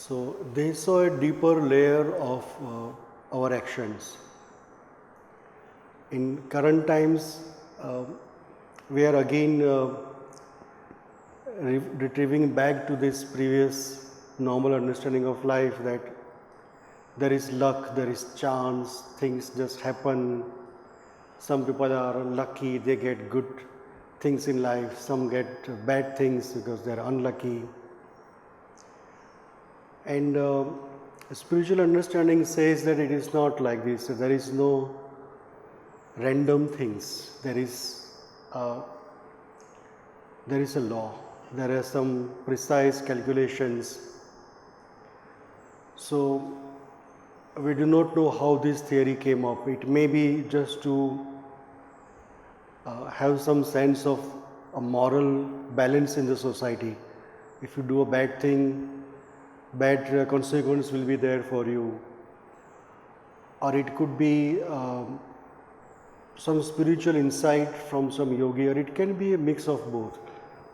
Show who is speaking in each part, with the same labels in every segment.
Speaker 1: So they saw a deeper layer of our actions. In current times, we are again retrieving back to this previous normal understanding of life, that there is luck, there is chance, things just happen. Some people are lucky, they get good things in life. Some get bad things because they are unlucky. And spiritual understanding says that it is not like this. There is no random things. There is a law. There are some precise calculations. So we do not know how this theory came up. It may be just to have some sense of a moral balance in the society. If you do a bad thing, bad consequence will be there for you. Or it could be some spiritual insight from some yogi, or it can be a mix of both.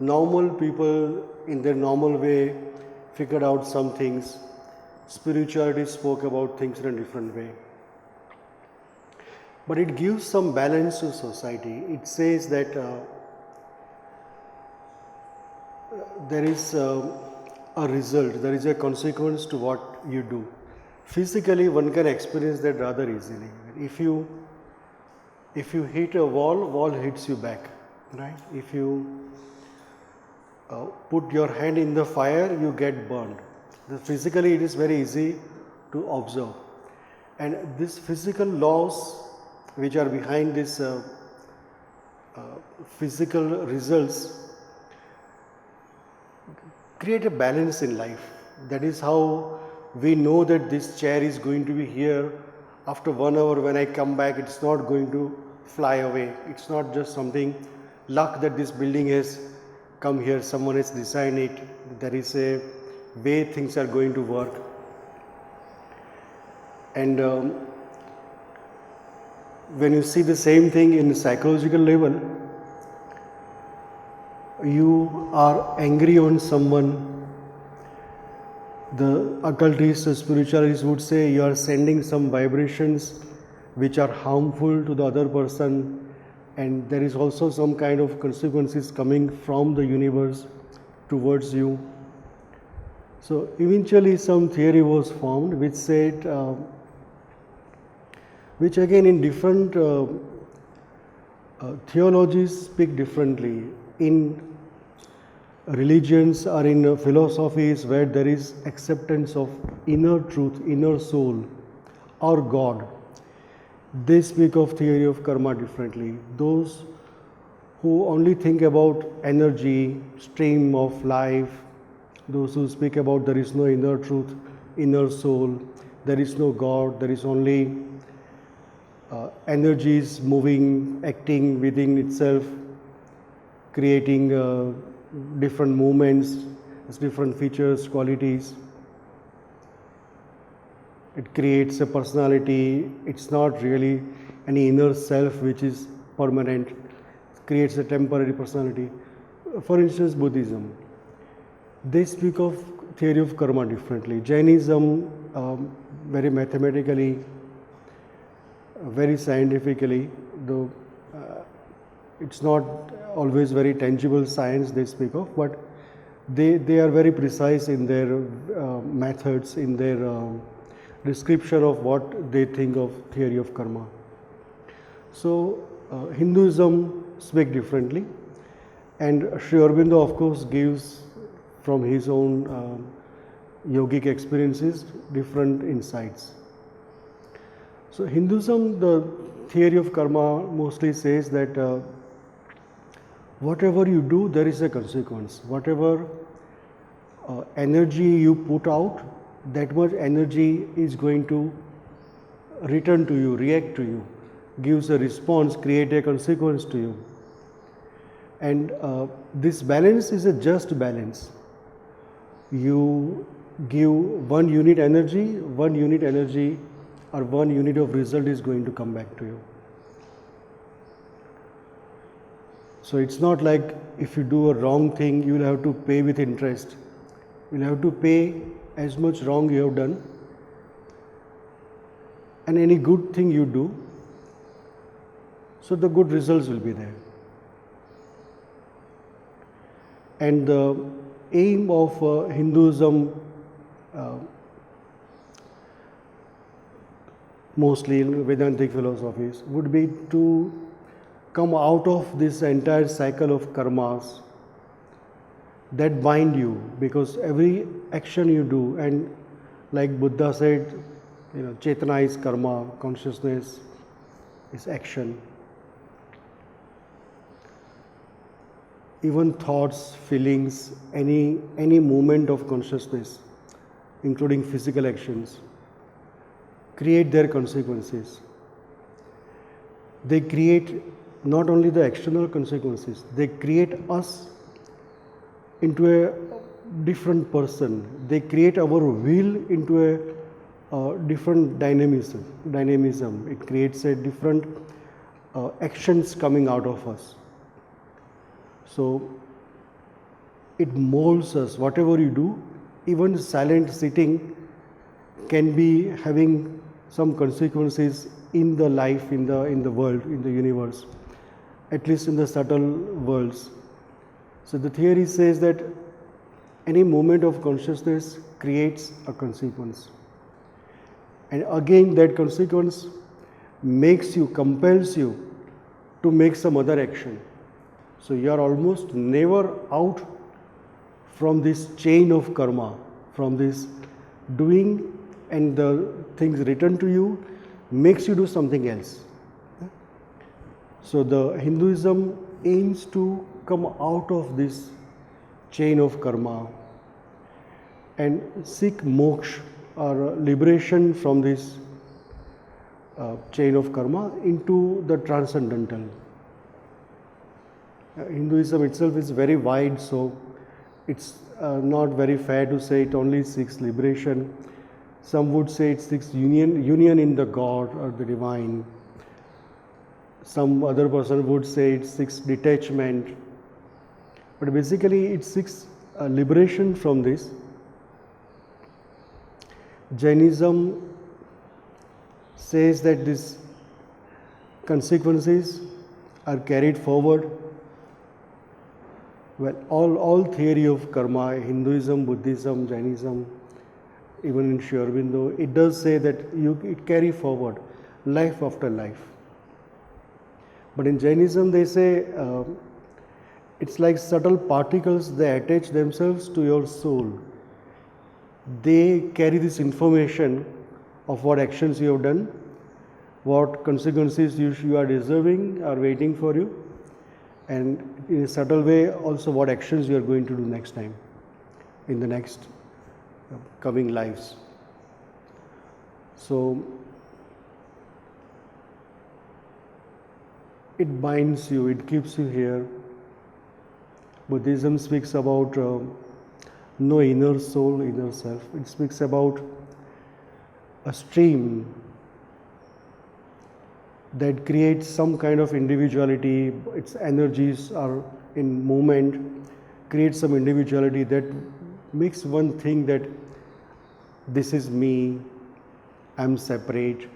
Speaker 1: Normal people in their normal way figured out some things. Spirituality spoke about things in a different way. But it gives some balance to society. It says that there is a result, there is a consequence to what you do. Physically, one can experience that rather easily. If you hit a wall hits you back, right? If you put your hand in the fire, you get burned. Physically, it is very easy to observe. And these physical laws which are behind this physical results create a balance in life. That is how we know that this chair is going to be here. After 1 hour when I come back, it's not going to fly away. It's not just something luck that this building has come here, someone has designed it. There is a way things are going to work. And when you see the same thing in psychological level, you are angry on someone, the occultists, the spiritualists would say you are sending some vibrations which are harmful to the other person, and there is also some kind of consequences coming from the universe towards you. So eventually some theory was formed which said, which again in different theologies speak differently. In religions or in philosophies where there is acceptance of inner truth, inner soul or God, they speak of theory of karma differently. Those who only think about energy, stream of life, those who speak about there is no inner truth, inner soul, there is no God, there is only energies moving, acting within itself, creating different movements, different features, qualities. It creates a personality. It's not really any inner self which is permanent. It creates a temporary personality. For instance, Buddhism. They speak of theory of karma differently. Jainism, very mathematically, very scientifically, though it's not always very tangible science they speak of, but they are very precise in their methods, in their description of what they think of theory of karma. So Hinduism speaks differently, and Sri Aurobindo of course gives from his own yogic experiences different insights. So Hinduism, the theory of karma mostly says that whatever you do, there is a consequence. Whatever energy you put out, that much energy is going to return to you, react to you, gives a response, create a consequence to you. And this balance is a just balance. You give 1 unit energy or 1 unit of result is going to come back to you. So it's not like if you do a wrong thing, you will have to pay with interest. You will have to pay as much wrong you have done and any good thing you do, so the good results will be there. And the aim of Hinduism, mostly in Vedantic philosophies, would be to come out of this entire cycle of karmas that bind you, because every action you do, and like Buddha said, Chetana is karma, consciousness is action. Even thoughts, feelings, any movement of consciousness, including physical actions, create their consequences. They create not only the external consequences, they create us into a different person. They create our will into a different dynamism. It creates a different actions coming out of us. So it molds us. Whatever you do, even silent sitting can be having some consequences in the life, in the world, in the universe, at least in the subtle worlds. So the theory says that any moment of consciousness creates a consequence. And again, that consequence compels you to make some other action. So you are almost never out from this chain of karma, from this doing, and the things returned to you makes you do something else. So the Hinduism aims to come out of this chain of karma and seek moksha, or liberation from this chain of karma into the transcendental. Hinduism itself is very wide, so it's not very fair to say it only seeks liberation. Some would say it seeks union in the God or the divine. Some other person would say it seeks detachment. But basically it seeks liberation from this. Jainism says that these consequences are carried forward. Well, all theory of karma, Hinduism, Buddhism, Jainism, even in Aurobindo, it does say that it carry forward life after life. But in Jainism, they say it's like subtle particles, they attach themselves to your soul. They carry this information of what actions you have done, what consequences you are deserving are waiting for you, and in a subtle way also what actions you are going to do next time, in the next coming lives. So it binds you, it keeps you here. Buddhism speaks about no inner soul, inner self. It speaks about a stream that creates some kind of individuality. Its energies are in movement, creates some individuality that makes one think that this is me, I'm separate,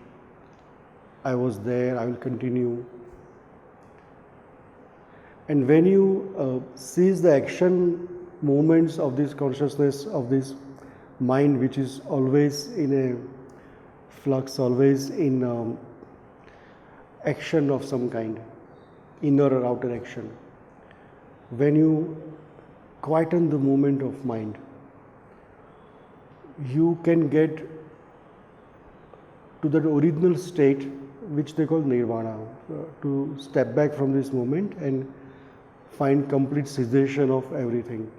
Speaker 1: I was there, I will continue. And when you seize the action movements of this consciousness, of this mind, which is always in a flux, always in action of some kind, inner or outer action, when you quieten the movement of mind, you can get to that original state which they call nirvana, to step back from this moment and find complete cessation of everything.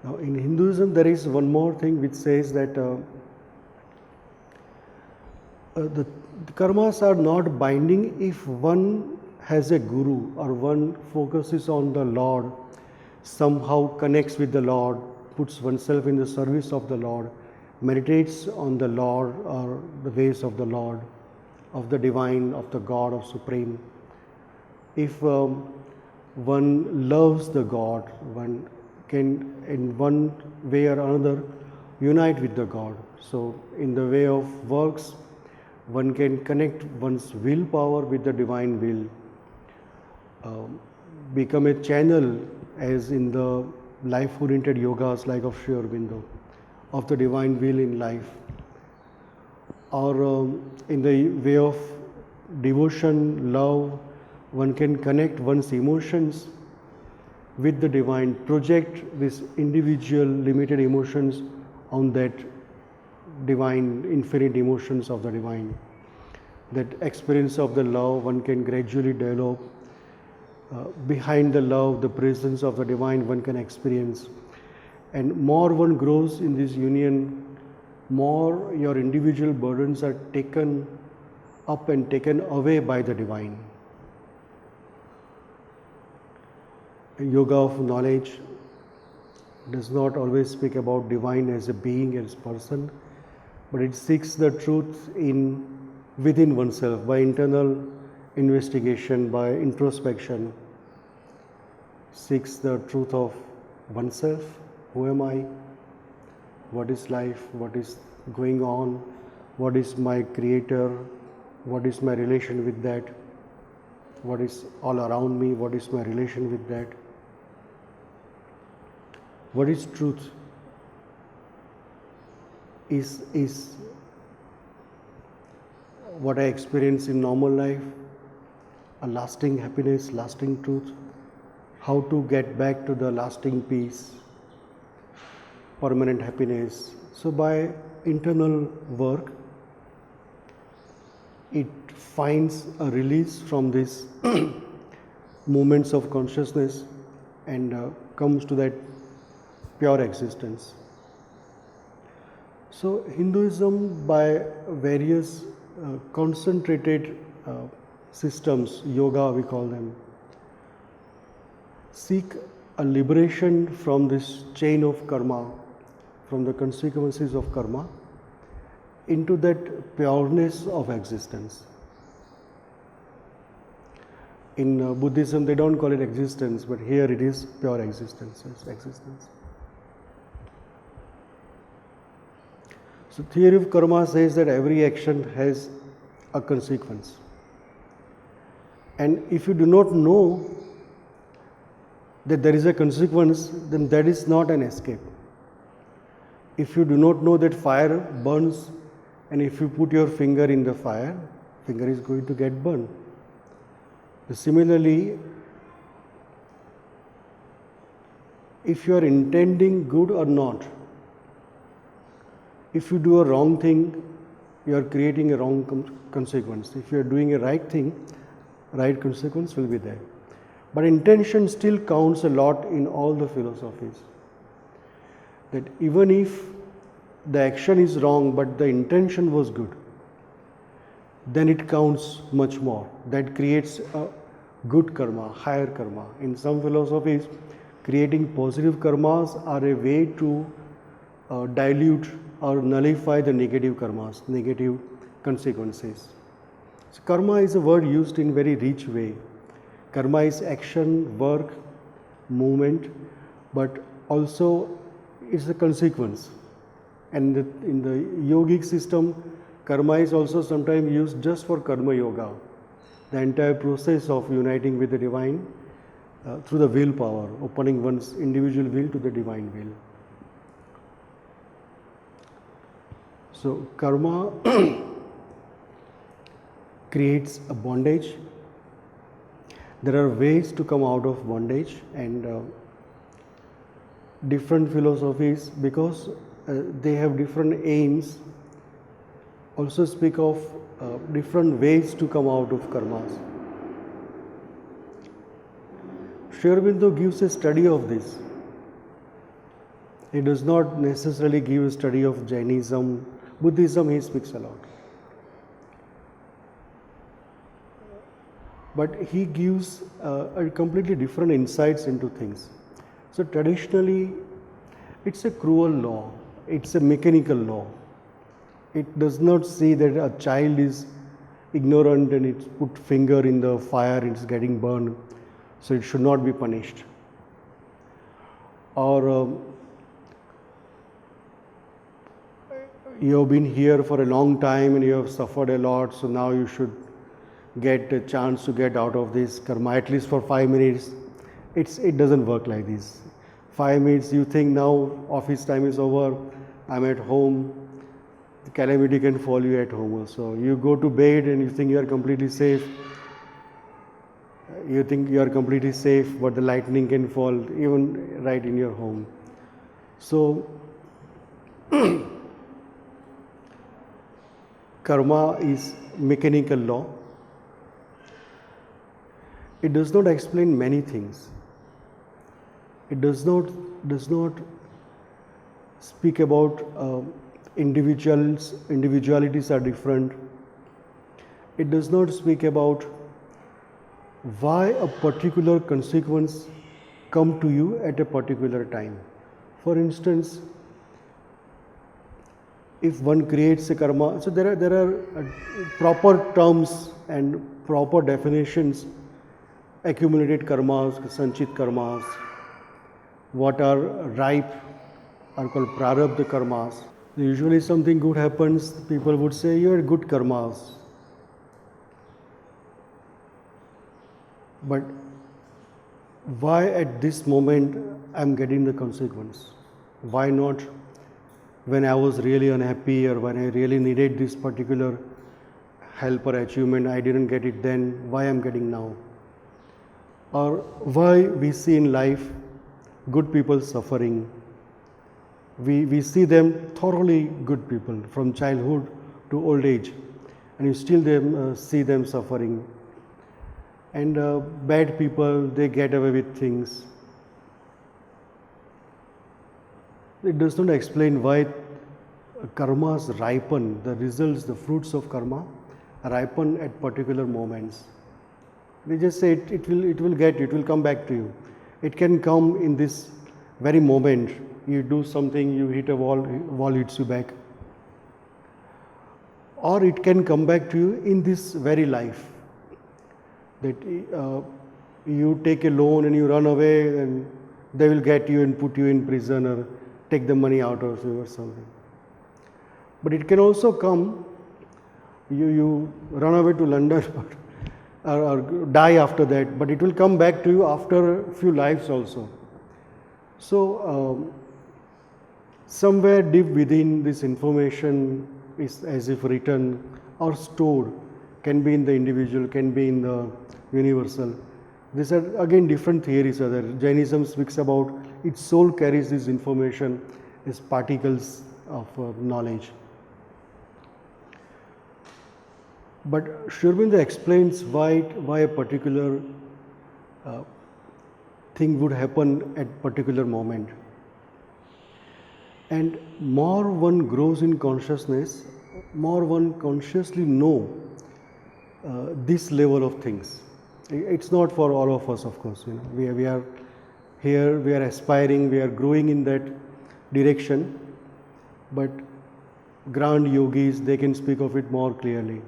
Speaker 1: Now, in Hinduism, there is one more thing which says that the karmas are not binding if one has a guru or one focuses on the Lord, somehow connects with the Lord, puts oneself in the service of the Lord, meditates on the Lord or the ways of the Lord, of the divine, of the God, of Supreme. If one loves the God, one can in one way or another unite with the God. So in the way of works, one can connect one's willpower with the divine will, become a channel, as in the life-oriented yogas like of Sri Aurobindo, of the divine will in life. Or in the way of devotion, love, one can connect one's emotions with the divine, project these individual limited emotions on that divine, infinite emotions of the divine. That experience of the love one can gradually develop. Behind the love, the presence of the divine one can experience. And more one grows in this union, more your individual burdens are taken up and taken away by the divine. Yoga of knowledge does not always speak about divine as a being, as a person, but it seeks the truth within oneself by internal investigation, by introspection, seeks the truth of oneself. Who am I? What is life? What is going on? What is my creator? What is my relation with that? What is all around me? What is my relation with that? What is truth? Is what I experience in normal life a lasting happiness, lasting truth? How to get back to the lasting peace, permanent happiness? So by internal work, it finds a release from these moments of consciousness and comes to that pure existence. So Hinduism, by various concentrated systems, yoga we call them, seek a liberation from this chain of karma, from the consequences of karma, into that pureness of existence. In Buddhism, they don't call it existence, but here it is pure existence. So theory of karma says that every action has a consequence. And if you do not know that there is a consequence, then that is not an escape. If you do not know that fire burns, and if you put your finger in the fire, finger is going to get burned. Similarly, if you are intending good or not, if you do a wrong thing, you are creating a wrong consequence. If you are doing a right thing, right consequence will be there. But intention still counts a lot in all the philosophies. That even if the action is wrong, but the intention was good, then it counts much more. That creates a good karma, higher karma. In some philosophies, creating positive karmas are a way to dilute or nullify the negative karmas, negative consequences. So karma is a word used in very rich way. Karma is action, work, movement, but also it's a consequence. And in the yogic system, karma is also sometimes used just for karma yoga, the entire process of uniting with the divine through the willpower, opening one's individual will to the divine will. So karma creates a bondage. There are ways to come out of bondage, and different philosophies, because they have different aims, also speak of different ways to come out of karmas. Sri Aurobindo gives a study of this. He does not necessarily give a study of Jainism, Buddhism he speaks a lot. But he gives a completely different insights into things. So traditionally, it's a cruel law. It's a mechanical law. It does not say that a child is ignorant and it's put finger in the fire, it's getting burned, so it should not be punished. or you have been here for a long time and you have suffered a lot, so now you should get a chance to get out of this karma at least for 5 minutes. It doesn't work like this. 5 minutes, you think now office time is over, I'm at home, the calamity can fall you at home also. You go to bed and you think you are completely safe. You think you are completely safe, but the lightning can fall even right in your home. So karma is mechanical law. It does not explain many things. It does not speak about individualities are different. It does not speak about why a particular consequence come to you at a particular time. For instance, if one creates a karma, so there are proper terms and proper definitions. Accumulated karmas, sanchit karmas, what are ripe are called prarabdha karmas. Usually something good happens, people would say you are good karmas. But why at this moment I am getting the consequence? Why not when I was really unhappy or when I really needed this particular help or achievement, I didn't get it then, why I am getting now? Or why we see in life good people suffering. We see them thoroughly good people from childhood to old age, and you still see them suffering. And bad people, they get away with things. It does not explain why karmas ripen, the results, the fruits of karma ripen at particular moments. They just say it will come back to you. It can come in this very moment. You do something, you hit a wall hits you back. Or it can come back to you in this very life. That you take a loan and you run away and they will get you and put you in prison or take the money out of you or something. But it can also come, you run away to London or die after that, but it will come back to you after a few lives also. So somewhere deep within this information is as if written or stored, can be in the individual, can be in the universal. These are again different theories. Jainism speaks about its soul carries this information as particles of knowledge. But Sri Aurobindo explains why a particular thing would happen at particular moment. And more one grows in consciousness, more one consciously know this level of things. It's not for all of us, of course. We are here, we are aspiring, we are growing in that direction. But grand yogis, they can speak of it more clearly,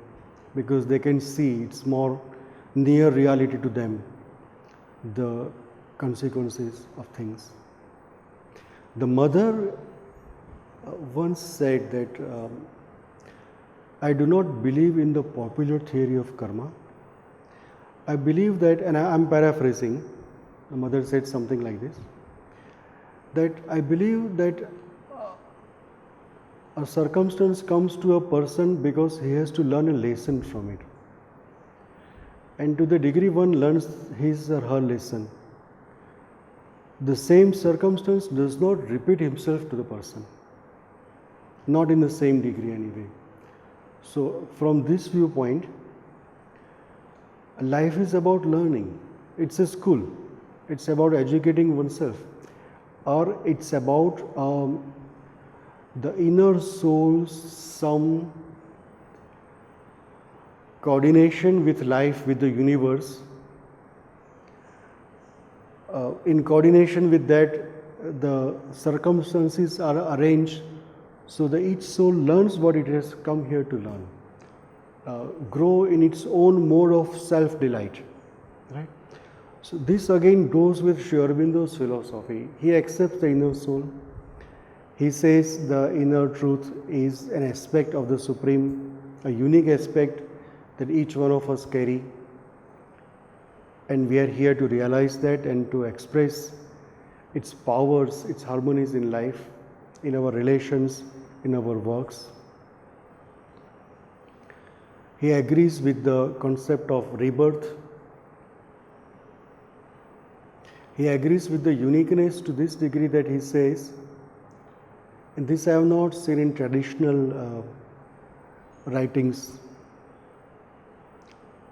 Speaker 1: because they can see it's more near reality to them, the consequences of things. The mother once said that I do not believe in the popular theory of karma. I believe that, and I am paraphrasing, the mother said something like this, that I believe that a circumstance comes to a person because he has to learn a lesson from it. And to the degree one learns his or her lesson, the same circumstance does not repeat himself to the person, not in the same degree anyway. So from this viewpoint, life is about learning. It's a school. It's about educating oneself, or it's about the inner soul's some coordination with life, with the universe. In coordination with that, the circumstances are arranged so that each soul learns what it has come here to learn, grow in its own mode of self-delight. Right? So this again goes with Sri Aurobindo's philosophy. He accepts the inner soul. He says the inner truth is an aspect of the Supreme, a unique aspect that each one of us carry. And we are here to realize that and to express its powers, its harmonies in life, in our relations, in our works. He agrees with the concept of rebirth. He agrees with the uniqueness to this degree that he says, and this I have not seen in traditional writings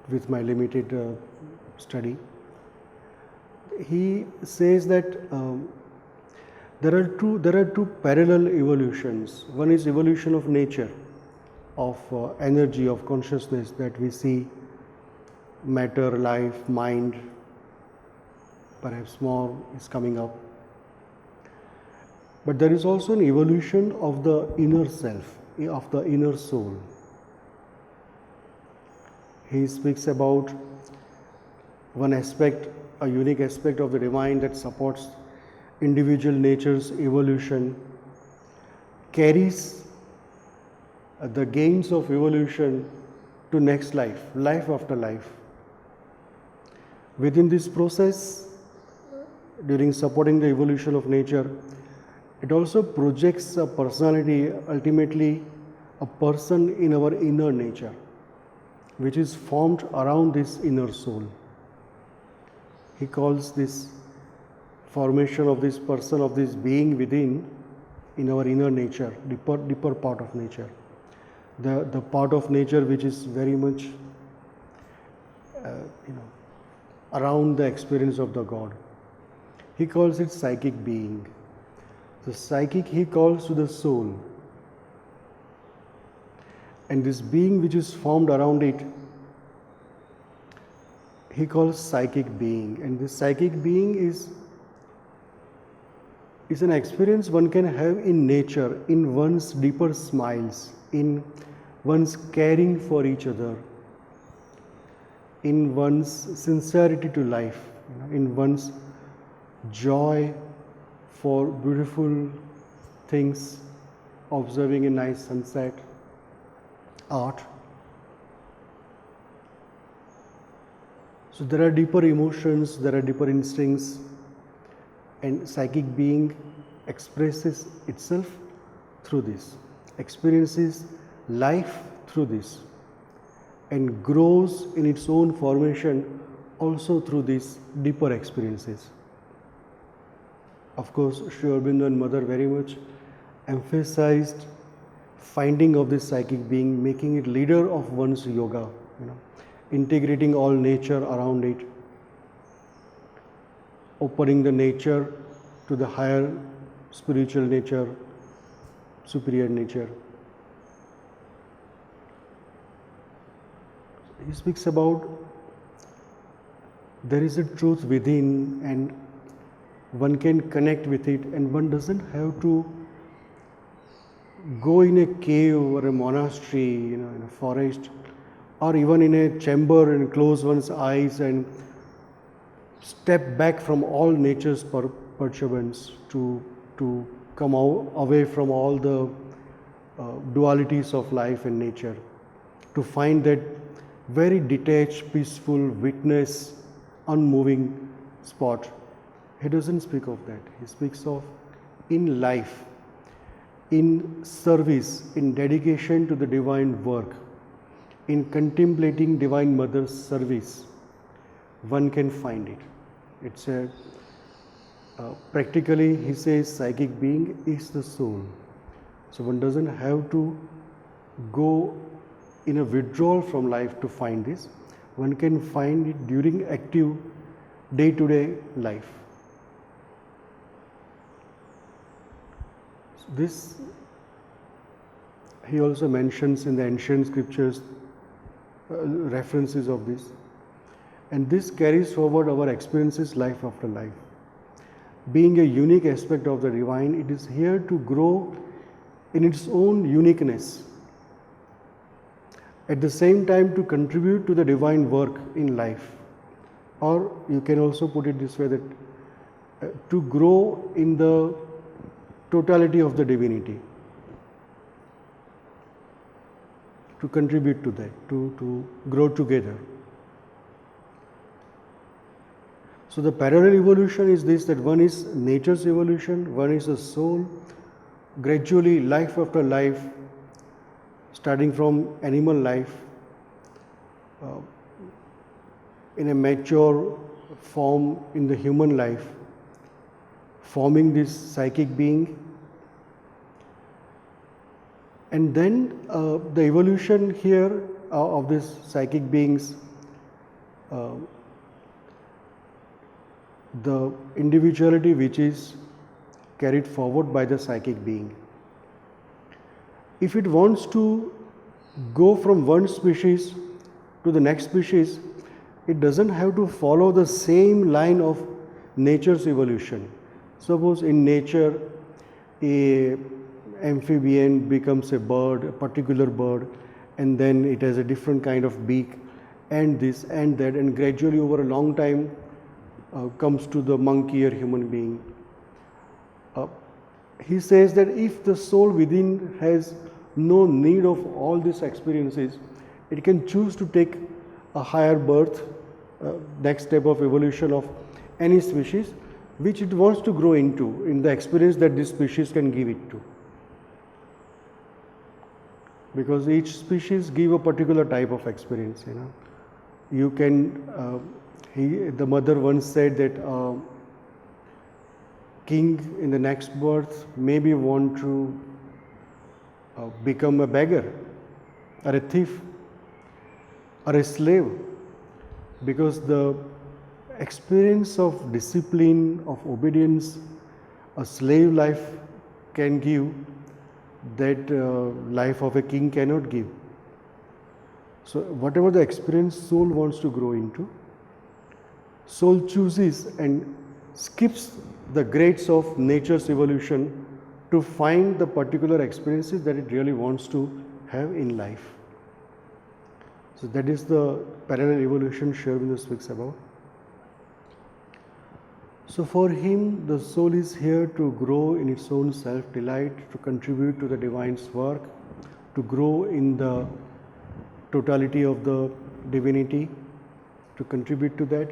Speaker 1: with my limited study. He says that there are two parallel evolutions. One is evolution of nature, of energy, of consciousness that we see, matter, life, mind, perhaps more is coming up. But there is also an evolution of the inner self, of the inner soul. He speaks about one aspect, a unique aspect of the divine that supports individual nature's evolution, carries the gains of evolution to next life, life after life. Within this process, during supporting the evolution of nature, it also projects a personality, ultimately a person in our inner nature, which is formed around this inner soul. He calls this formation of this person, of this being within, in our inner nature, deeper part of nature. The part of nature which is very much around the experience of the God. He calls it psychic being. The psychic he calls to the soul. And this being which is formed around it, he calls psychic being. And this psychic being is an experience one can have in nature, in one's deeper smiles, in one's caring for each other, in one's sincerity to life, in one's joy for beautiful things, observing a nice sunset, art. So there are deeper emotions, there are deeper instincts, and psychic being expresses itself through this, experiences life through this, and grows in its own formation also through these deeper experiences. Of course, Sri Aurobindo and Mother very much emphasized finding of this psychic being, making it leader of one's yoga, integrating all nature around it, opening the nature to the higher spiritual nature, superior nature. He speaks about there is a truth within and one can connect with it, and one doesn't have to go in a cave or a monastery, in a forest, or even in a chamber and close one's eyes and step back from all nature's perturbance to come away from all the dualities of life and nature, to find that very detached, peaceful, witness, unmoving spot. He doesn't speak of that. He speaks of in life, in service, in dedication to the divine work, in contemplating Divine Mother's service, one can find it. It's practically, he says, psychic being is the soul. So one doesn't have to go in a withdrawal from life to find this. One can find it during active day-to-day life. This he also mentions in the ancient scriptures references of this, and this carries forward our experiences life after life. Being a unique aspect of the divine, it is here to grow in its own uniqueness, at the same time to contribute to the divine work in life, Or you can also put it this way, that to grow in the totality of the divinity, to contribute to that, to grow together. So the parallel evolution is this, that one is nature's evolution, one is the soul, gradually life after life, starting from animal life, in a mature form in the human life, forming this psychic being. And then the evolution here of these psychic beings, the individuality which is carried forward by the psychic being. If it wants to go from one species to the next species, it doesn't have to follow the same line of nature's evolution. Suppose in nature, a amphibian becomes a bird, a particular bird, and then it has a different kind of beak, and this and that, and gradually over a long time comes to the monkey or human being. He says that if the soul within has no need of all these experiences, it can choose to take a higher birth, next step of evolution of any species which it wants to grow into, in the experience that this species can give it to. Because each species give a particular type of experience, you know. You can, the mother once said that king in the next birth maybe want to become a beggar or a thief or a slave, because the experience of discipline, of obedience, a slave life can give, that life of a king cannot give. So whatever the experience soul wants to grow into, soul chooses and skips the grades of nature's evolution to find the particular experiences that it really wants to have in life. So that is the parallel evolution Sri Aurobindo speaks about. So for him, the soul is here to grow in its own self-delight, to contribute to the divine's work, to grow in the totality of the divinity, to contribute to that.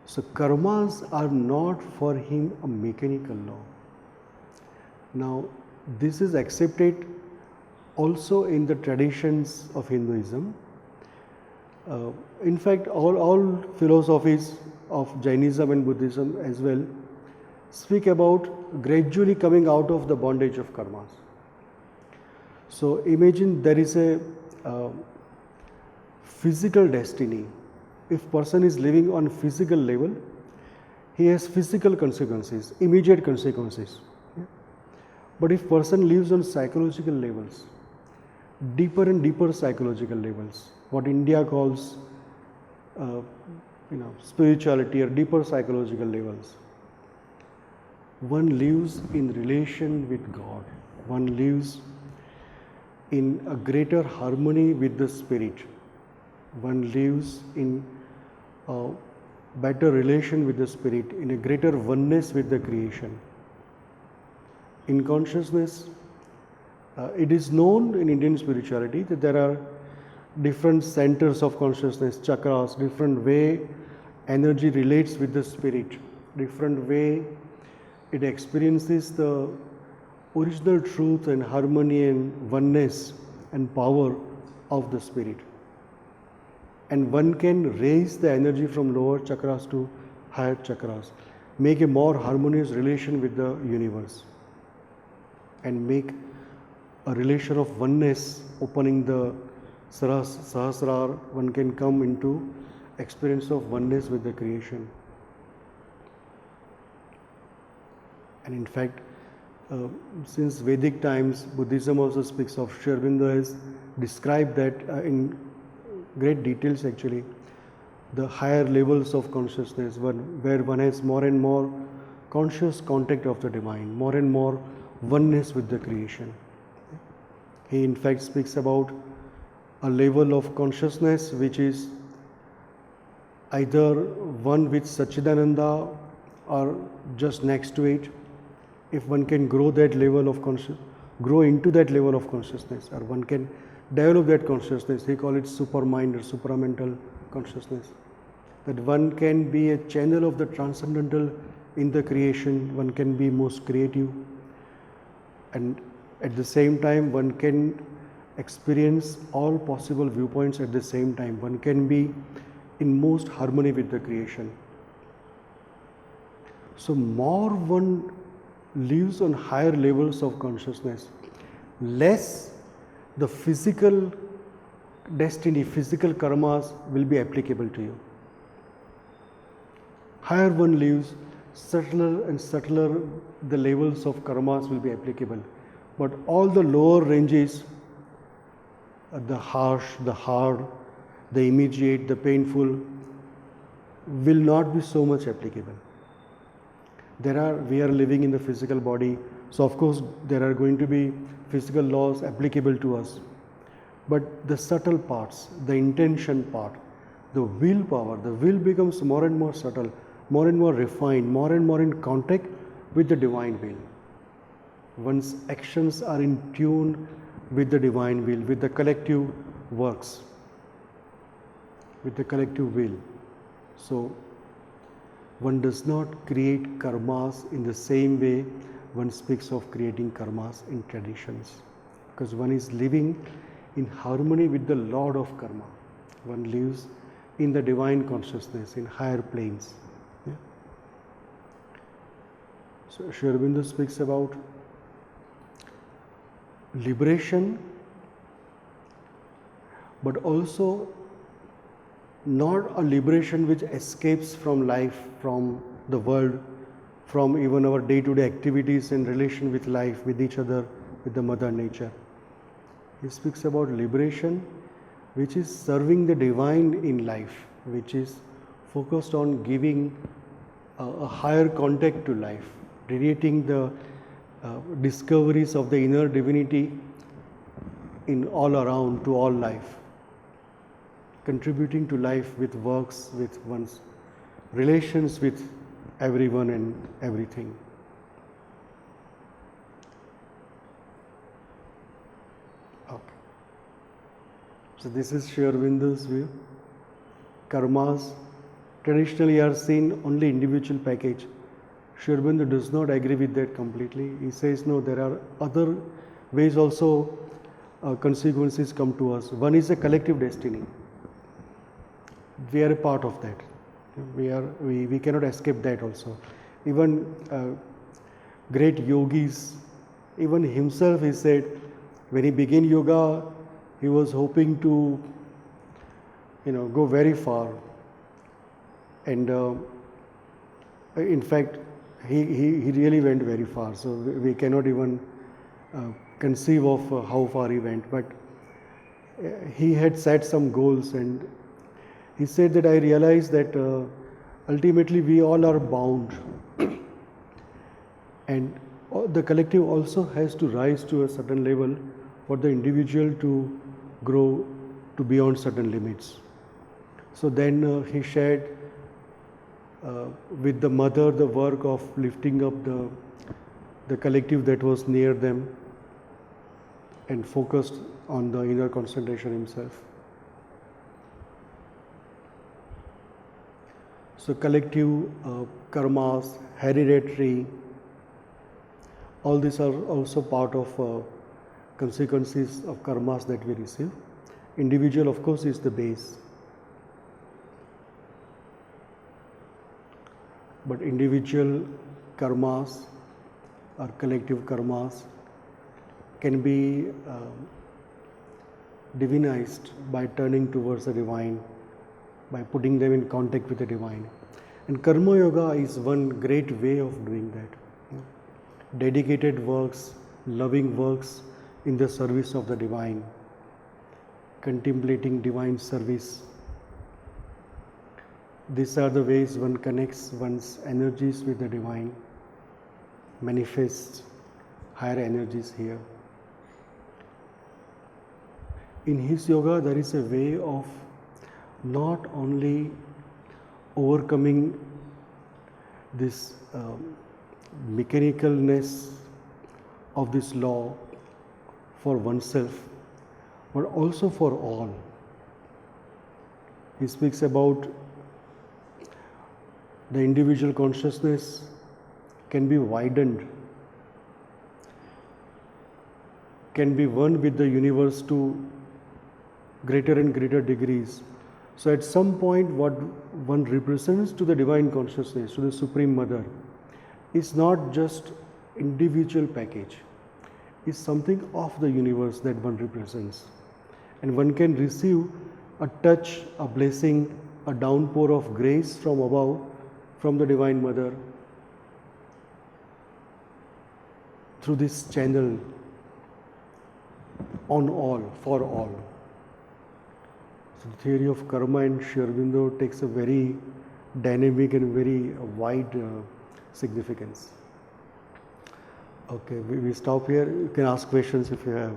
Speaker 1: So karmas are not for him a mechanical law. Now, this is accepted also in the traditions of Hinduism. In fact, all philosophies of Jainism and Buddhism as well speak about gradually coming out of the bondage of karmas. So imagine there is a physical destiny. If person is living on physical level, he has physical consequences, immediate consequences. But if person lives on psychological levels, deeper and deeper psychological levels, what India calls spirituality or deeper psychological levels, one lives in relation with God, one lives in a greater harmony with the spirit, one lives in a better relation with the spirit, in a greater oneness with the creation. In consciousness, it is known in Indian spirituality that there are different centers of consciousness, chakras, different way energy relates with the spirit, different way it experiences the original truth and harmony and oneness and power of the spirit. And one can raise the energy from lower chakras to higher chakras, make a more harmonious relation with the universe, and make a relation of oneness, opening the Sahasrar, one can come into experience of oneness with the creation. And in fact, since Vedic times, Buddhism also speaks of, Sri Aurobindo has described that in great details actually, the higher levels of consciousness, where one has more and more conscious contact of the divine, more and more oneness with the creation. He in fact speaks about a level of consciousness which is either one with Sachidananda or just next to it. If one can grow that level of grow into that level of consciousness, or one can develop that consciousness, they call it supermind or supramental consciousness. That one can be a channel of the transcendental in the creation, one can be most creative, and at the same time one can experience all possible viewpoints at the same time. One can be in most harmony with the creation. So more one lives on higher levels of consciousness, less the physical destiny, physical karmas will be applicable to you. Higher one lives, subtler and subtler the levels of karmas will be applicable. But all the lower ranges, the harsh, the hard, the immediate, the painful, will not be so much applicable. We are living in the physical body, so of course there are going to be physical laws applicable to us. But the subtle parts, the intention part, the willpower, the will becomes more and more subtle, more and more refined, more and more in contact with the divine will. One's actions are in tune with the divine will, with the collective works, with the collective will. So one does not create karmas in the same way one speaks of creating karmas in traditions, because one is living in harmony with the Lord of karma. One lives in the divine consciousness, in higher planes. Yeah? So Aurobindo speaks about liberation, but also not a liberation which escapes from life, from the world, from even our day-to-day activities in relation with life, with each other, with the Mother Nature. He speaks about liberation which is serving the divine in life, which is focused on giving a higher contact to life, radiating the discoveries of the inner divinity in all around to all life, contributing to life with works, with one's relations with everyone and everything. Okay. So this is Sri Aurobindo's view. Karmas traditionally are seen only individual package. Sri Aurobindo does not agree with that completely. He says no, there are other ways also consequences come to us. One is a collective destiny. We are a part of that. We cannot escape that also. Even great yogis, even himself, he said, when he began yoga, he was hoping to, go very far. And in fact, he really went very far. So we cannot even conceive of how far he went. But he had set some goals, and he said that I realized that ultimately we all are bound, and the collective also has to rise to a certain level for the individual to grow to beyond certain limits. So then he shared with the mother the work of lifting up the collective that was near them and focused on the inner concentration himself. So collective karmas, hereditary, all these are also part of consequences of karmas that we receive. Individual, of course, is the base. But individual karmas or collective karmas can be divinized by turning towards the divine, by putting them in contact with the divine. And Karma Yoga is one great way of doing that. Dedicated works, loving works in the service of the divine, contemplating divine service. These are the ways one connects one's energies with the divine, manifests higher energies here. In his yoga, there is a way of not only overcoming this mechanicalness of this law for oneself, but also for all. He speaks about the individual consciousness can be widened, can be one with the universe to greater and greater degrees. So at some point, what one represents to the divine consciousness, to the Supreme Mother, is not just individual package, is something of the universe that one represents. And one can receive a touch, a blessing, a downpour of grace from above, from the Divine Mother, through this channel, on all, for all. So the theory of karma in Aurobindo takes a very dynamic and very wide significance. Okay, we stop here. You can ask questions if you have.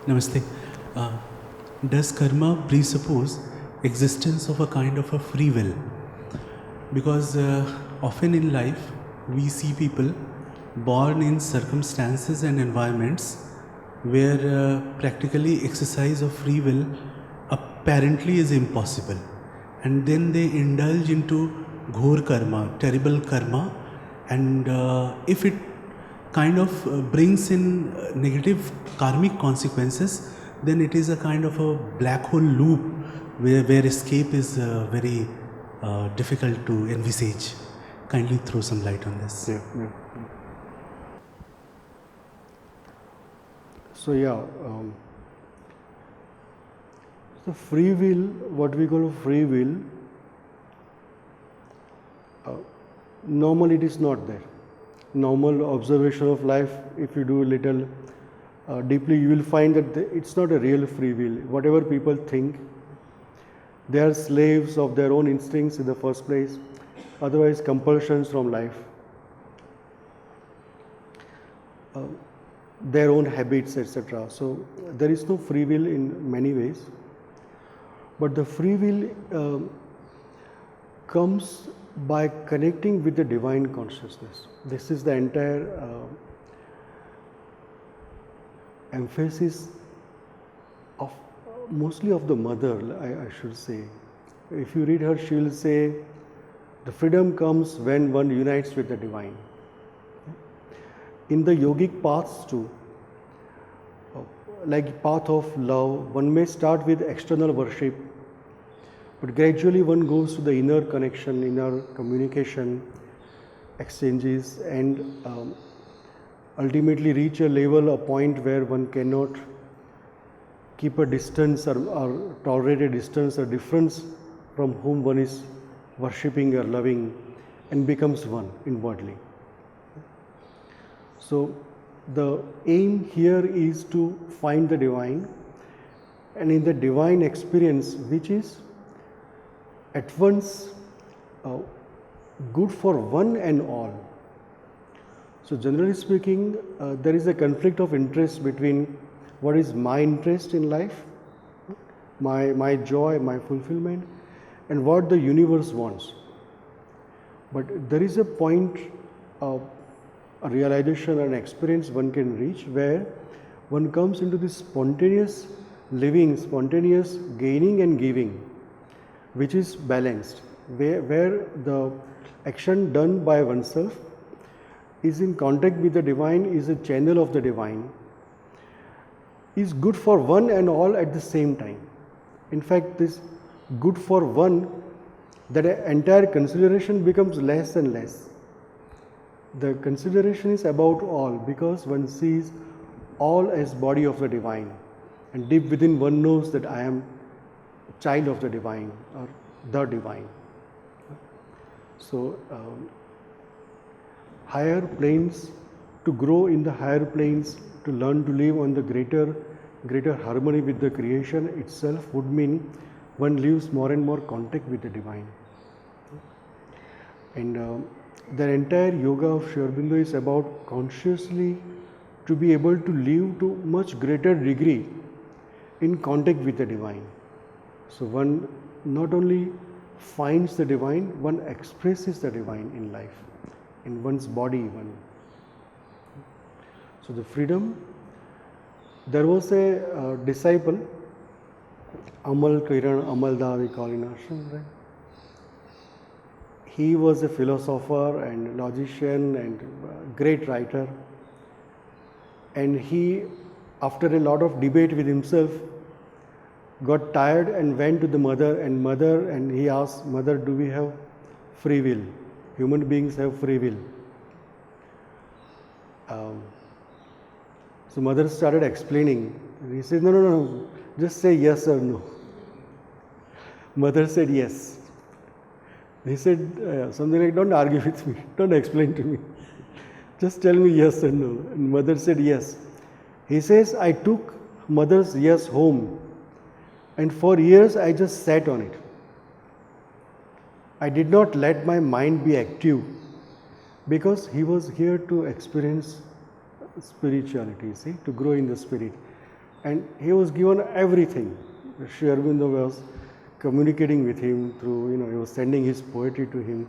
Speaker 2: Namaste. Does karma presuppose existence of a kind of a free will? Because often in life we see people born in circumstances and environments where practically exercise of free will apparently is impossible, and then they indulge into ghor karma, terrible karma, and if it kind of brings in negative karmic consequences, then it is a kind of a black hole loop where escape is very difficult to envisage. Kindly throw some light on this.
Speaker 1: Yeah. So the free will, what we call free will, normally it is not there. Normal observation of life, if you do a little deeply, you will find that it's not a real free will. Whatever people think, they are slaves of their own instincts in the first place, otherwise compulsions from life, their own habits, etc. So there is no free will in many ways, but the free will comes by connecting with the divine consciousness. This is the entire emphasis of mostly of the mother, I should say. If you read her, she will say the freedom comes when one unites with the divine. In the yogic paths too, like path of love, one may start with external worship, but gradually one goes to the inner connection, inner communication, exchanges, and ultimately reach a level, a point where one cannot keep a distance or tolerate a distance or difference from whom one is worshipping or loving, and becomes one inwardly. So the aim here is to find the divine, and in the divine experience, which is at once good for one and all. So generally speaking, there is a conflict of interest between what is my interest in life, my joy, my fulfillment, and what the universe wants. But there is a point of a realization and experience one can reach where one comes into this spontaneous living, spontaneous gaining and giving, which is balanced, where the action done by oneself is in contact with the divine, is a channel of the divine, is good for one and all at the same time. In fact, this good for one, that entire consideration becomes less and less. The consideration is about all, because one sees all as body of the divine, and deep within one knows that I am child of the divine or the divine. So higher planes, to grow in the higher planes, to learn to live on the greater harmony with the creation itself, would mean one lives more and more contact with the divine. And the entire yoga of Aurobindo is about consciously to be able to live to much greater degree in contact with the divine. So one not only finds the divine, one expresses the divine in life, in one's body even. So the freedom, there was a disciple, Amal Kiran, Amalda we call in ashram, right? He was a philosopher and logician and great writer. And he, after a lot of debate with himself, got tired and went to the mother, and he asked, Mother, do we have free will? Human beings have free will. So mother started explaining. He said, no, just say yes or no. Mother said yes. He said something like, don't argue with me, don't explain to me. Just tell me yes or no. And mother said yes. He says, I took mother's yes home, and for years I just sat on it. I did not let my mind be active, because he was here to experience spirituality, see, to grow in the spirit. And he was given everything. Sri Aurobindo was communicating with him through, he was sending his poetry to him.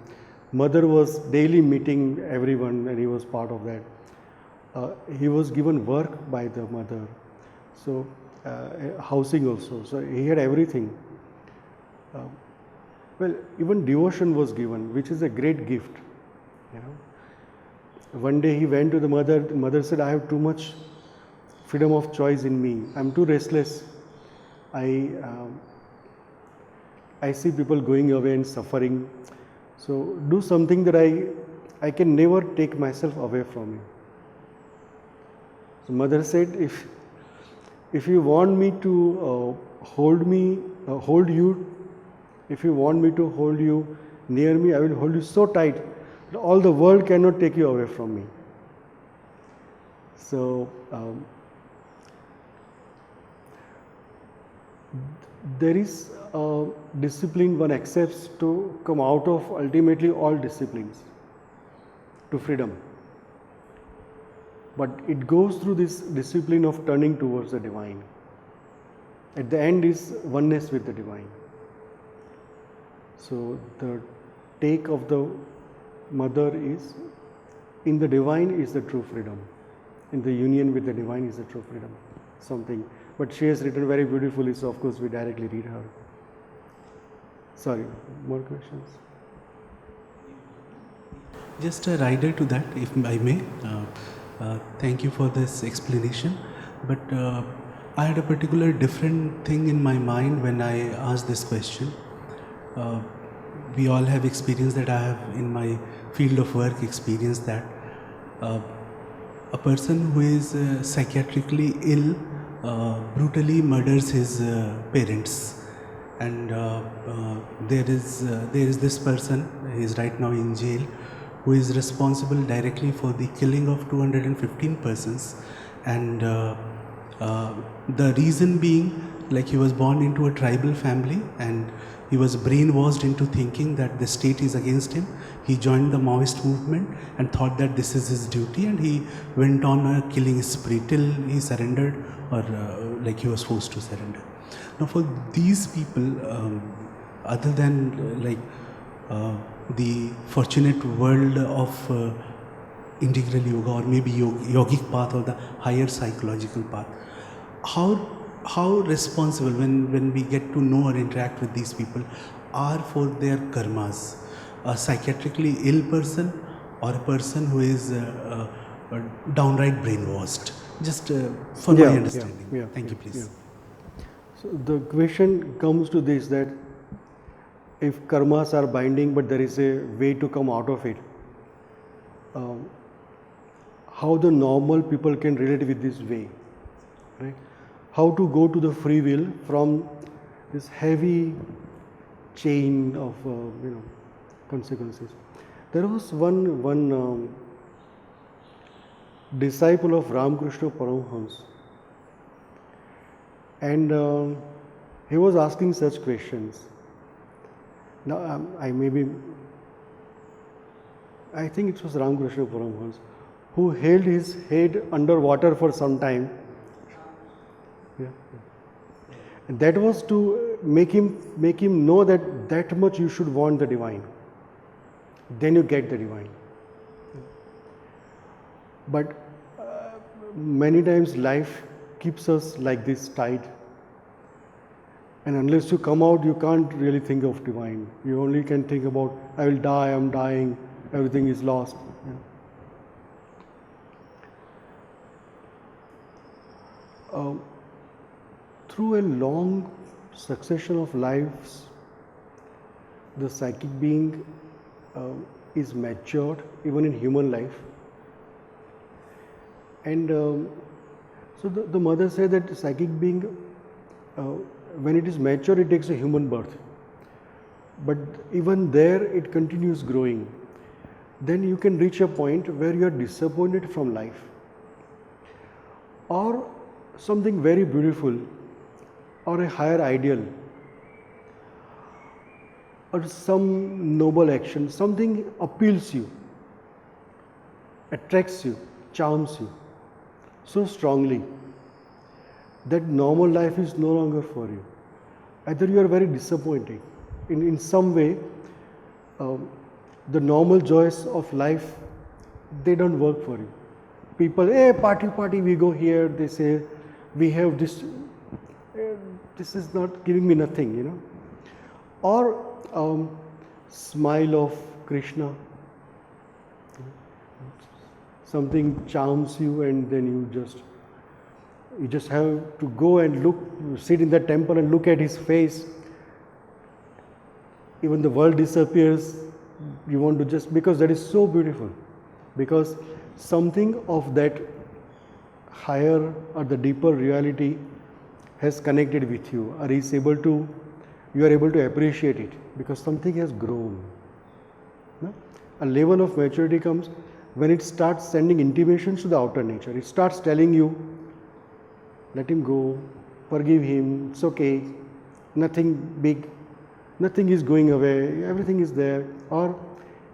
Speaker 1: Mother was daily meeting everyone, and he was part of that. He was given work by the mother, so housing also. So he had everything. Well, even devotion was given, which is a great gift. One day he went to the mother. The mother said, I have too much freedom of choice in me. I'm too restless. I see people going away and suffering. So do something that I can never take myself away from you. So mother said, if you want me to hold you, if you want me to hold you near me, I will hold you so tight that all the world cannot take you away from me. So there is a discipline one accepts to come out of ultimately all disciplines to freedom. But it goes through this discipline of turning towards the divine. At the end is oneness with the divine. So the take of the mother is, in the divine is the true freedom. In the union with the divine is the true freedom. Something. But she has written very beautifully, so of course we directly read her. Sorry, more questions?
Speaker 2: Just a rider to that, if I may. Thank you for this explanation. But I had a particular different thing in my mind when I asked this question. We all have experienced that. I have in my field of work experienced that a person who is psychiatrically ill brutally murders his parents, and there is this person, he is right now in jail, who is responsible directly for the killing of 215 persons, and the reason being, like, he was born into a tribal family and he was brainwashed into thinking that the state is against him. He joined the Maoist movement and thought that this is his duty, and he went on a killing spree till he surrendered, or like he was forced to surrender. Now for these people, other than the fortunate world of integral yoga, or maybe yogic path, or the higher psychological path, how responsible, when we get to know or interact with these people, are for their karmas, a psychiatrically ill person or a person who is downright brainwashed? Just for my understanding. Thank you, please.
Speaker 1: So the question comes to this, that if karmas are binding but there is a way to come out of it, how the normal people can relate with this way, right? How to go to the free will from this heavy chain of consequences. There was one disciple of Ramakrishna Paramhans, and he was asking such questions. Now I think it was Ramakrishna Paramhans who held his head underwater for some time. That was to make him know that much you should want the divine. Then you get the divine. But many times life keeps us like this tied. And unless you come out, you can't really think of divine. You only can think about, I will die, I'm dying, everything is lost. Through a long succession of lives, the psychic being is matured, even in human life. And so the mother said that the psychic being, when it is mature, it takes a human birth. But even there, it continues growing. Then you can reach a point where you are disappointed from life. Or something very beautiful, or a higher ideal, or some noble action, something appeals you, attracts you, charms you so strongly that normal life is no longer for you. Either you are very disappointed. In some way, the normal joys of life, they don't work for you. People, hey, party, we go here, they say, we have this, this is not giving me nothing, Or smile of Krishna, something charms you, and then you just have to go and sit in the temple and look at his face. Even the world disappears, you want to just, because that is so beautiful, because something of that higher or the deeper reality has connected with you, or you are able to appreciate it, because something has grown. A level of maturity comes when it starts sending intimations to the outer nature. It starts telling you, let him go, forgive him, it's okay, nothing big, nothing is going away, everything is there. Or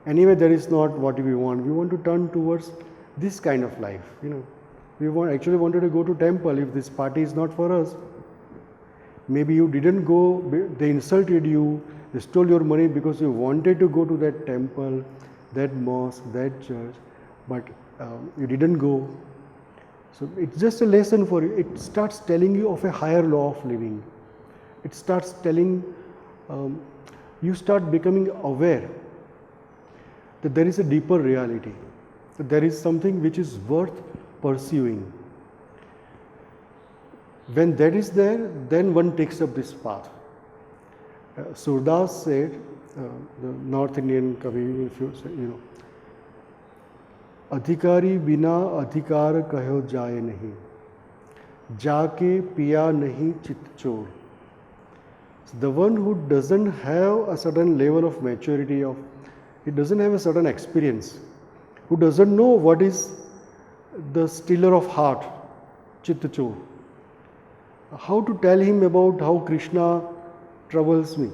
Speaker 1: anyway, that is not what we want. We want to turn towards this kind of life. We actually wanted to go to temple. If this party is not for us, maybe you didn't go, they insulted you, they stole your money because you wanted to go to that temple, that mosque, that church, but you didn't go. So it's just a lesson for you. It starts telling you of a higher law of living. It starts telling, you start becoming aware that there is a deeper reality, that there is something which is worth pursuing. When that is there, then one takes up this path. Surdas said, the North Indian Kavi, if you Adhikari bina adhikar kahyo jaye nahi, jaake piya nahi chit chor. So the one who doesn't have a certain level of maturity, he doesn't have a certain experience, who doesn't know what is the stiller of heart, chit chor. How to tell him about how Krishna troubles me?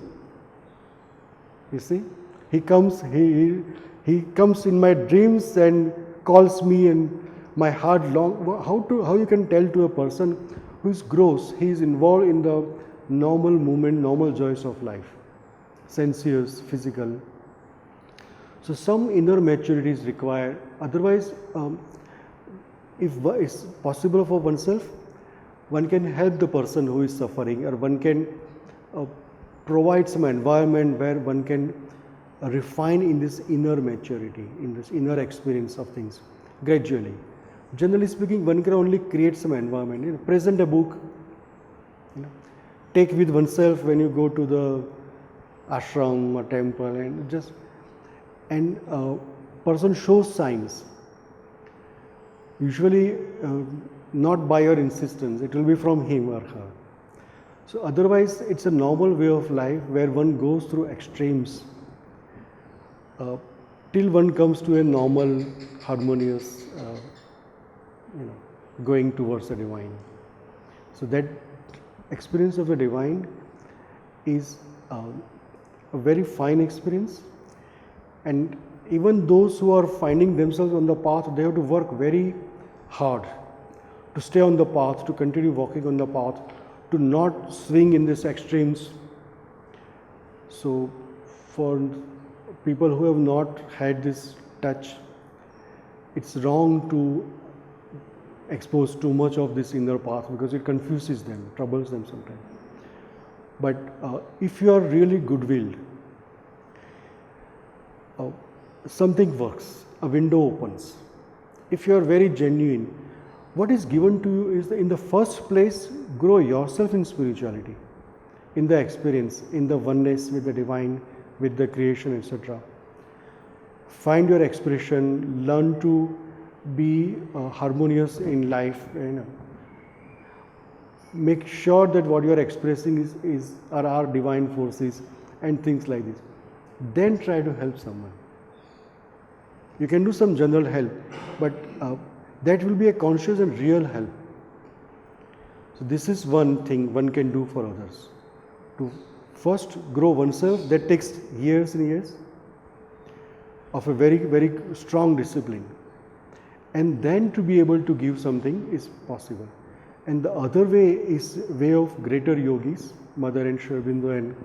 Speaker 1: You see, he comes in my dreams and calls me, and my heart long. How you can tell to a person who is gross, he is involved in the normal movement, normal joys of life, sensuous, physical. So some inner maturity is required. Otherwise, if it's possible for oneself, one can help the person who is suffering, or one can provide some environment where one can refine in this inner maturity, in this inner experience of things gradually. Generally speaking, one can only create some environment. Present a book, take with oneself when you go to the ashram or temple, and person shows signs. Usually not by your insistence, it will be from him or her. So otherwise, it's a normal way of life where one goes through extremes till one comes to a normal, harmonious, going towards the divine. So that experience of the divine is a very fine experience, and even those who are finding themselves on the path, they have to work very hard to stay on the path, to continue walking on the path, to not swing in these extremes. So for people who have not had this touch, it's wrong to expose too much of this inner path because it confuses them, troubles them sometimes. But if you are really good-willed, something works, a window opens. If you are very genuine, what is given to you is, in the first place, grow yourself in spirituality, in the experience, in the oneness with the divine, with the creation, etc. Find your expression, learn to be harmonious in life, make sure that what you are expressing are our divine forces and things like this. Then try to help someone. You can do some general help, but that will be a conscious and real help. So this is one thing one can do for others. To first grow oneself, that takes years and years of a very, very strong discipline. And then to be able to give something is possible. And the other way is way of greater yogis, Mother and Aurobindo and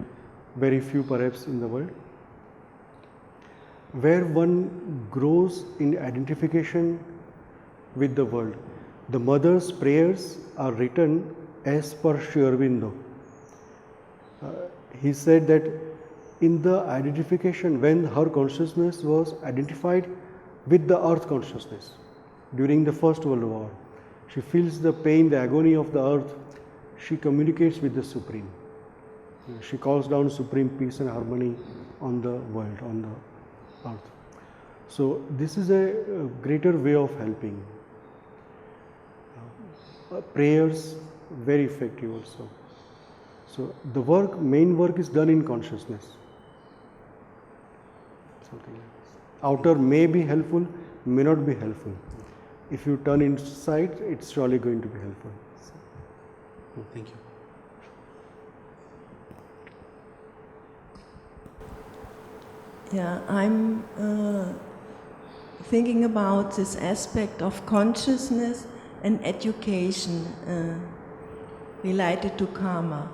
Speaker 1: very few perhaps in the world, where one grows in identification with the world. The mother's prayers are written as per Aurobindo. He said that in the identification, when her consciousness was identified with the earth consciousness during the First World War, she feels the pain, the agony of the earth. She communicates with the Supreme. She calls down supreme peace and harmony on the world, on the earth. So this is a greater way of helping. Prayers, very effective also. So the main work is done in consciousness. Something like this. Outer may be helpful, may not be helpful. If you turn inside, it's surely going to be helpful.
Speaker 2: Thank you.
Speaker 3: Yeah, I'm thinking about this aspect of consciousness and education related to karma.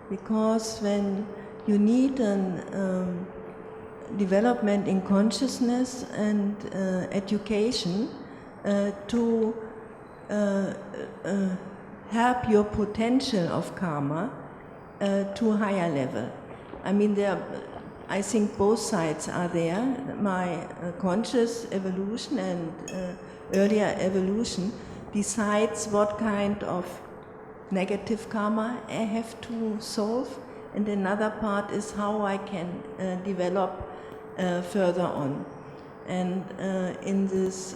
Speaker 3: Because when you need a development in consciousness and education to help your potential of karma to a higher level. I mean, I think both sides are there. My conscious evolution and earlier evolution decides what kind of negative karma I have to solve, and another part is how I can develop further on. And in this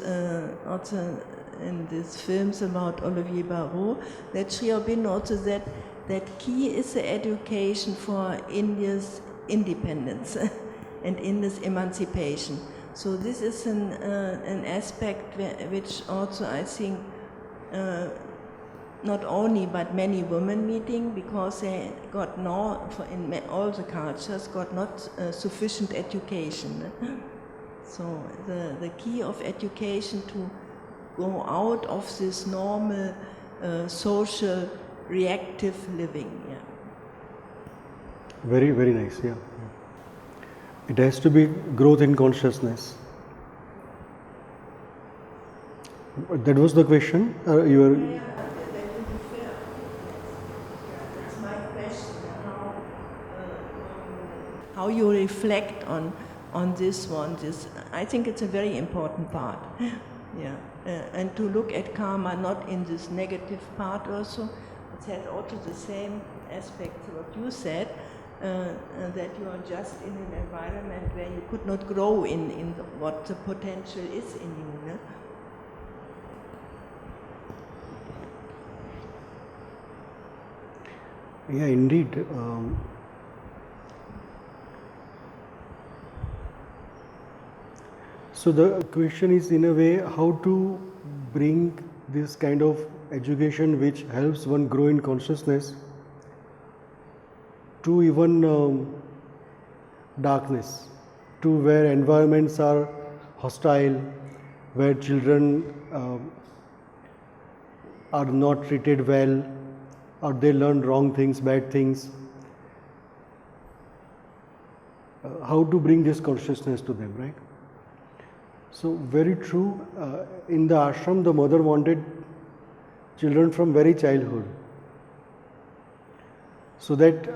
Speaker 3: also in these films about Olivier Barrault, that Sri Aurobindo also said that key is the education for India's independence and India's emancipation. So this is an aspect which also I think not only but many women meeting, because they got in all the cultures got not sufficient education. So the key of education to go out of this normal social reactive living. Yeah.
Speaker 1: Very, very nice, yeah. It has to be growth in consciousness. That was the question? You were...
Speaker 3: Yeah, that would be fair. That's my question, how you reflect on this one. I think it's a very important part. Yeah, and to look at karma not in this negative part also. It has also the same aspect what you said, that you are just in an environment where you could not grow in what the potential is in you. No?
Speaker 1: Yeah, indeed. So the question is, in a way, how to bring this kind of education which helps one grow in consciousness to even darkness, to where environments are hostile, where children are not treated well, or they learn wrong things, bad things. How to bring this consciousness to them, right? So very true. In the ashram, the mother wanted children from very childhood, so that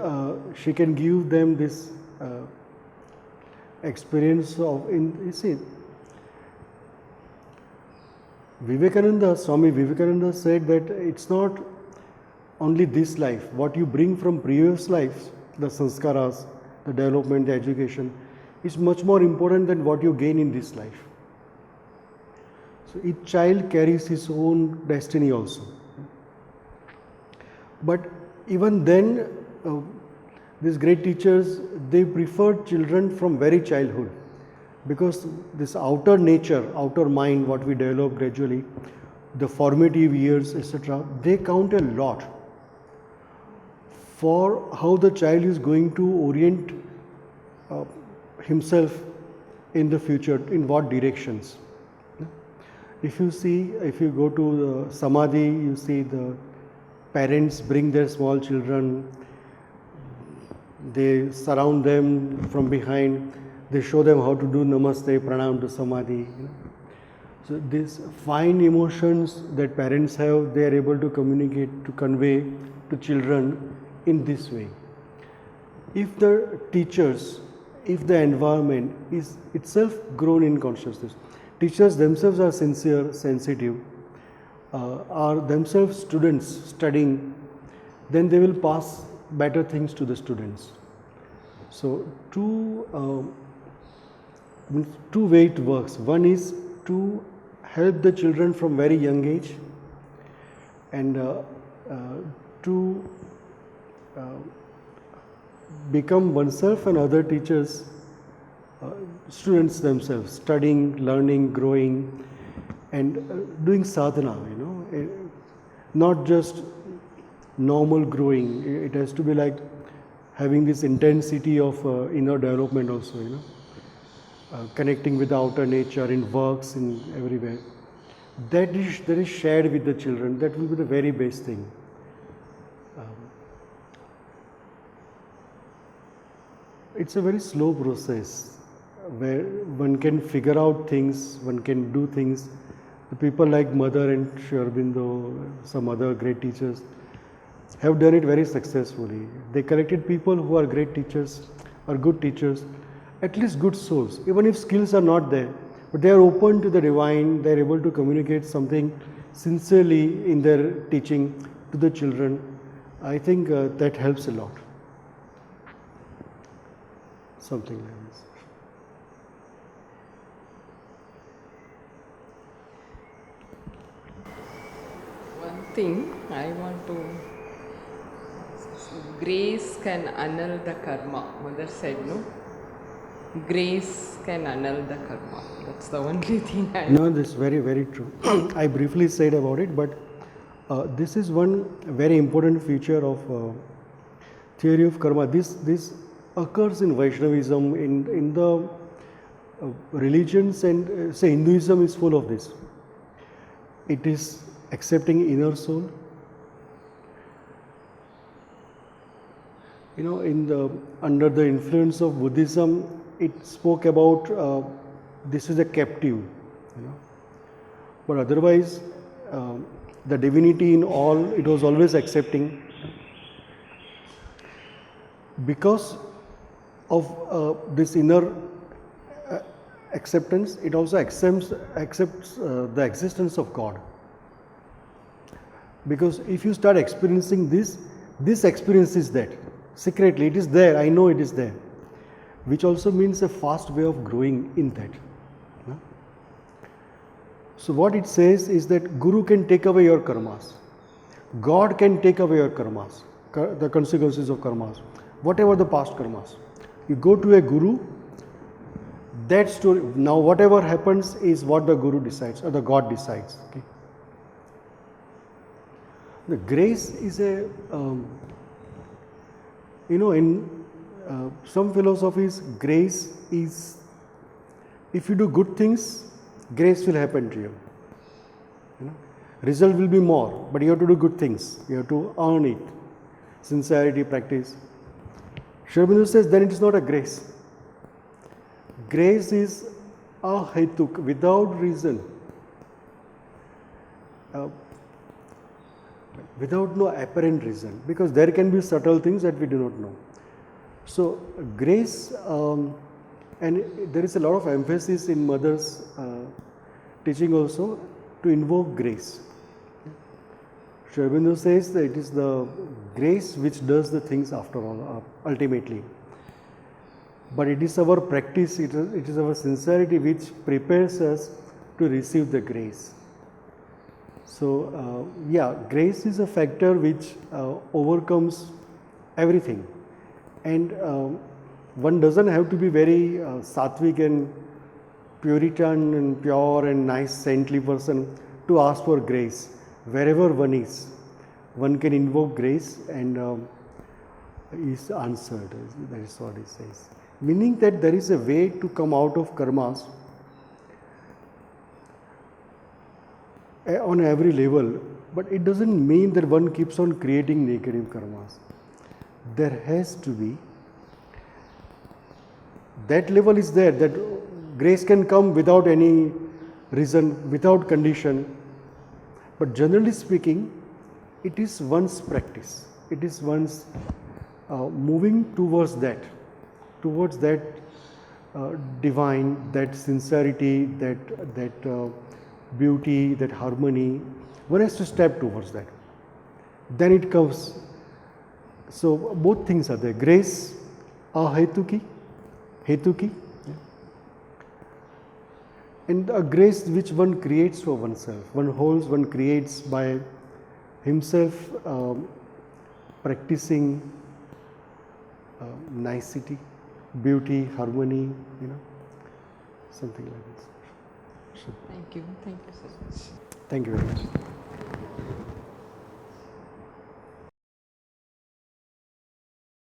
Speaker 1: she can give them this experience of. You see, Swami Vivekananda said that it's not only this life. What you bring from previous lives, the sanskaras, the development, the education, is much more important than what you gain in this life. So each child carries his own destiny also. But even then, these great teachers, they preferred children from very childhood, because this outer nature, outer mind, what we develop gradually, the formative years, etc., they count a lot for how the child is going to orient himself in the future, in what directions. If you go to the Samadhi, you see the parents bring their small children, they surround them from behind, they show them how to do Namaste, Pranam to Samadhi. So these fine emotions that parents have, they are able to communicate, to convey to children in this way. If the teachers, if the environment is itself grown in consciousness, teachers themselves are sincere, sensitive, are themselves students studying, then they will pass better things to the students. So two way it works. One is to help the children from very young age, and to become oneself and other teachers, students themselves, studying, learning, growing, and doing sadhana, not just normal growing. It has to be like having this intensity of inner development also, connecting with the outer nature in works, in everywhere. That is shared with the children. That will be the very best thing. It's a very slow process where one can figure out things, one can do things. The people like Mother and Aurobindo, some other great teachers, have done it very successfully. They collected people who are great teachers or good teachers, at least good souls, even if skills are not there, but they are open to the divine, they are able to communicate something sincerely in their teaching to the children. I think that helps a lot. Something like this.
Speaker 4: One thing I want to, grace can annul the karma. Mother said, no? Grace can annul the karma. That's the only thing I know.
Speaker 1: No, this is very, very true. I briefly said about it, but this is one very important feature of theory of karma. This occurs in Vaishnavism, in the religions, and say Hinduism is full of this. It is accepting inner soul. Under the influence of Buddhism, it spoke about this is a captive, but otherwise the divinity in all, it was always accepting. Because of this inner acceptance, it also accepts the existence of God. Because if you start experiencing this experience is that secretly, it is there, I know it is there, which also means a fast way of growing in that. So what it says is that Guru can take away your karmas, God can take away your karmas, the consequences of karmas, whatever the past karmas. You go to a Guru, that story, now whatever happens is what the Guru decides or the God decides. Okay? The grace is a, in some philosophies, grace is, if you do good things, grace will happen to you. Result will be more, but you have to do good things. You have to earn it. Sincerity, practice. Sri Aurobindo says then it is not a grace. Grace is ahetuk, without reason. Without no apparent reason, because there can be subtle things that we do not know. So grace, and there is a lot of emphasis in Mother's teaching also to invoke grace. Sri Aurobindo says that it is the grace which does the things after all, ultimately. But it is our practice, it is our sincerity which prepares us to receive the grace. So, grace is a factor which overcomes everything. And one doesn't have to be very sattvic and Puritan and pure and nice, saintly person to ask for grace. Wherever one is, one can invoke grace and is answered. That is what he says. Meaning that there is a way to come out of karmas on every level, but it doesn't mean that one keeps on creating negative karmas. There has to be, that level is there, that grace can come without any reason, without condition, but generally speaking, it is one's practice, it is one's moving towards that divine, that sincerity, that beauty, that harmony. One has to step towards that. Then it comes. So both things are there. Grace, hetuki, and a grace which one creates for oneself. One holds, one creates by himself, practicing nicety, beauty, harmony, something like this.
Speaker 4: Thank you so much.
Speaker 1: Thank you very much.